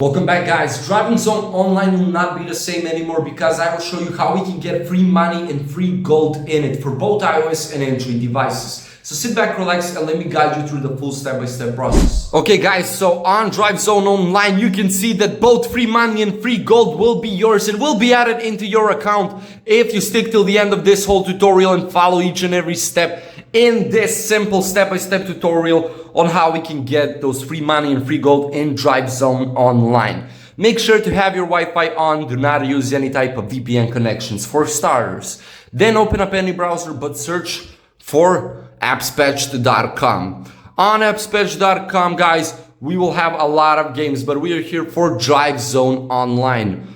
Welcome back, guys. Driving Zone Online will not be the same anymore because I will show you how we can get free money and free gold in it for both iOS and Android devices. So sit back, relax, and let me guide you through the full step-by-step process. Okay, guys, so on Drive Zone Online, you can see that both free money and free gold will be yours and will be added into your account if you stick till the end of this whole tutorial and follow each and every step in this simple step-by-step tutorial on how we can get those free money and free gold in Drive Zone Online. Make sure to have your Wi-Fi on, do not use any type of VPN connections for starters. Then open up any browser but search for appspatched.com. On appspatched.com, guys, we will have a lot of games, but we are here for Drive Zone Online.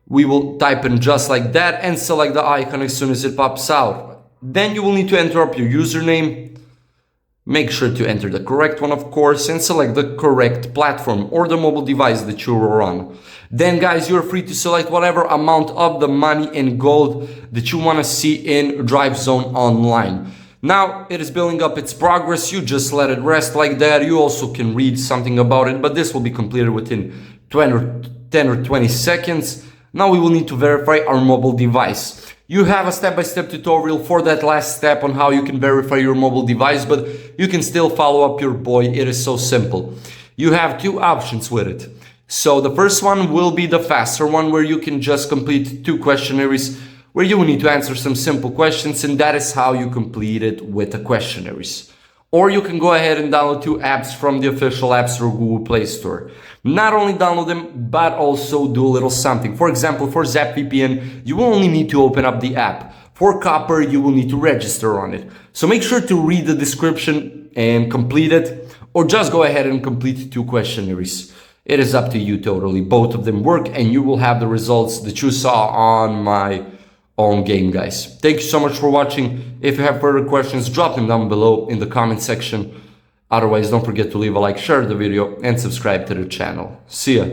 We will type in just like that and select the icon as soon as it pops out. Then you will need to enter up your username. Make sure to enter the correct one, of course, and select the correct platform or the mobile device that you are on. Then, guys, you're free to select whatever amount of the money and gold that you want to see in Drive Zone Online. Now, it is building up its progress. You just let it rest like that. You also can read something about it, but this will be completed within 10 or 20 seconds. Now we will need to verify our mobile device. You have a step-by-step tutorial for that last step on how you can verify your mobile device, but you can still follow up your boy. It is so simple. You have two options with it. So the first one will be the faster one, where you can just complete 2 questionnaires where you will need to answer some simple questions, and that is how you complete it with the questionnaires. Or you can go ahead and download 2 apps from the official App Store or Google Play Store. Not only download them, but also do a little something. For example, for Zap VPN, you will only need to open up the app. For Copper, you will need to register on it. So make sure to read the description and complete it, or just go ahead and complete 2 questionnaires. It is up to you totally. Both of them work, and you will have the results that you saw on my own game, guys. Thank you so much for watching. If you have further questions, drop them down below in the comment section. Otherwise, don't forget to leave a like, share the video, and subscribe to the channel. See ya.